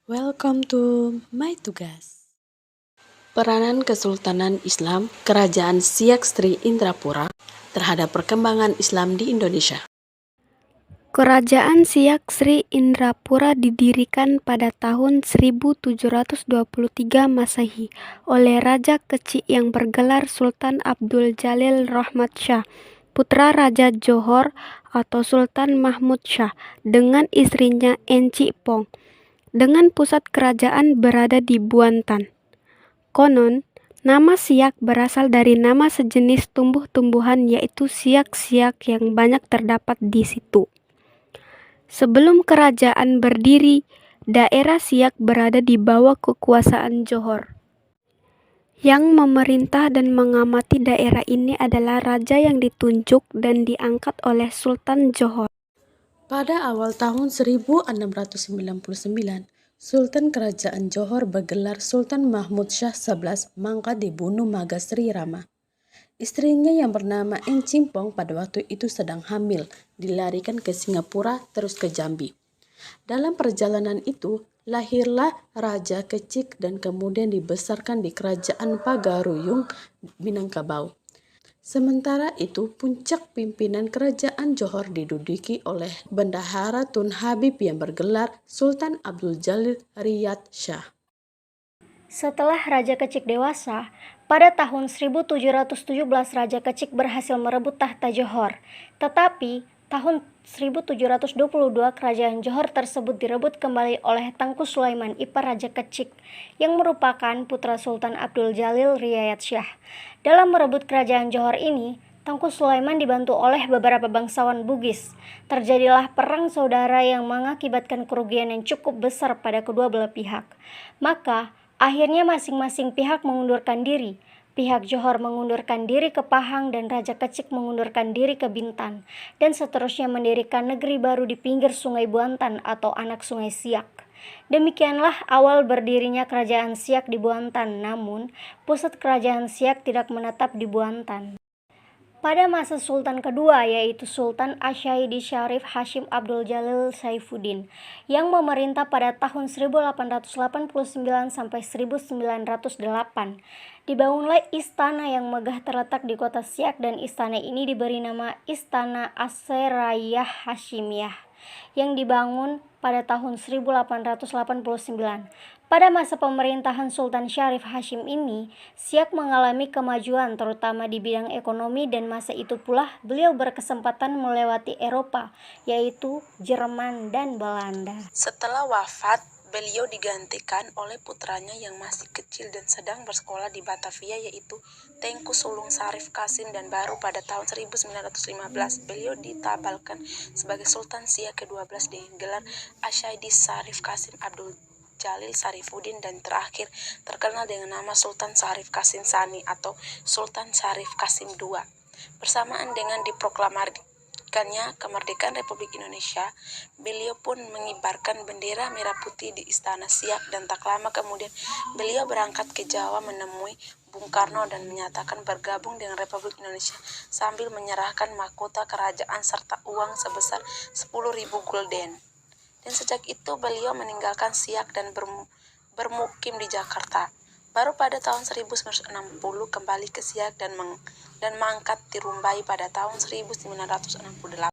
Welcome to my tugas. Peranan Kesultanan Islam Kerajaan Siak Sri Indrapura terhadap perkembangan Islam di Indonesia. Kerajaan Siak Sri Indrapura didirikan pada tahun 1723 Masehi oleh Raja Kecik yang bergelar Sultan Abdul Jalil Rahmat Shah, putra Raja Johor atau Sultan Mahmud Shah, dengan istrinya Enci Pong, dengan pusat kerajaan berada di Buantan. Konon, nama Siak berasal dari nama sejenis tumbuh-tumbuhan yaitu siak-siak yang banyak terdapat di situ. Sebelum kerajaan berdiri, daerah Siak berada di bawah kekuasaan Johor. Yang memerintah dan mengamati daerah ini adalah raja yang ditunjuk dan diangkat oleh Sultan Johor. Pada awal tahun 1699, Sultan Kerajaan Johor bergelar Sultan Mahmud Shah XI mangkat dibunuh Magasri Rama. Istrinya yang bernama Eng Cimpong pada waktu itu sedang hamil, dilarikan ke Singapura terus ke Jambi. Dalam perjalanan itu, lahirlah Raja Kecik dan kemudian dibesarkan di Kerajaan Pagaruyung, Minangkabau. Sementara itu, puncak pimpinan Kerajaan Johor diduduki oleh Bendahara Tun Habib yang bergelar Sultan Abdul Jalil Riyad Shah. Setelah Raja Kecik dewasa, pada tahun 1717 Raja Kecik berhasil merebut tahta Johor. Tetapi, tahun 1722 kerajaan Johor tersebut direbut kembali oleh Tangku Sulaiman ipar Raja Kecik yang merupakan putra Sultan Abdul Jalil Riyad Shah. Dalam merebut kerajaan Johor ini, Tangku Sulaiman dibantu oleh beberapa bangsawan Bugis. Terjadilah perang saudara yang mengakibatkan kerugian yang cukup besar pada kedua belah pihak. Maka, akhirnya masing-masing pihak mengundurkan diri. Pihak Johor mengundurkan diri ke Pahang dan Raja Kecik mengundurkan diri ke Bintan, dan seterusnya mendirikan negeri baru di pinggir Sungai Buantan atau anak Sungai Siak. Demikianlah awal berdirinya Kerajaan Siak di Buantan, namun pusat Kerajaan Siak tidak menetap di Buantan. Pada masa Sultan kedua, yaitu Sultan Asyaidi Syarif Hashim Abdul Jalil Saifuddin, yang memerintah pada tahun 1889 sampai 1908, dibangunlah istana yang megah terletak di kota Siak, dan istana ini diberi nama Istana Aserayah Hashimiyah, yang dibangun pada tahun 1889. Pada masa pemerintahan Sultan Syarif Hashim ini, Siak mengalami kemajuan terutama di bidang ekonomi, dan masa itu pula beliau berkesempatan melewati Eropa, yaitu Jerman dan Belanda. Setelah wafat, beliau digantikan oleh putranya yang masih kecil dan sedang bersekolah di Batavia, yaitu Tengku Sulung Sarif Kasim, dan baru pada tahun 1915 beliau ditabalkan sebagai Sultan Siak ke-12 dengan gelar Asyaidi Sarif Kasim Abdul Jalil Sarifuddin, dan terakhir terkenal dengan nama Sultan Sarif Kasim Sani atau Sultan Sarif Kasim II. Bersamaan dengan diproklamirkannya kemerdekaan Republik Indonesia, beliau pun mengibarkan bendera merah putih di Istana Siak, dan tak lama kemudian beliau berangkat ke Jawa menemui Bung Karno dan menyatakan bergabung dengan Republik Indonesia sambil menyerahkan mahkota kerajaan serta uang sebesar 10.000 gulden. Dan sejak itu beliau meninggalkan Siak dan bermukim di Jakarta. Baru pada tahun 1960 kembali ke Siak dan mangkat di Rumbai pada tahun 1968.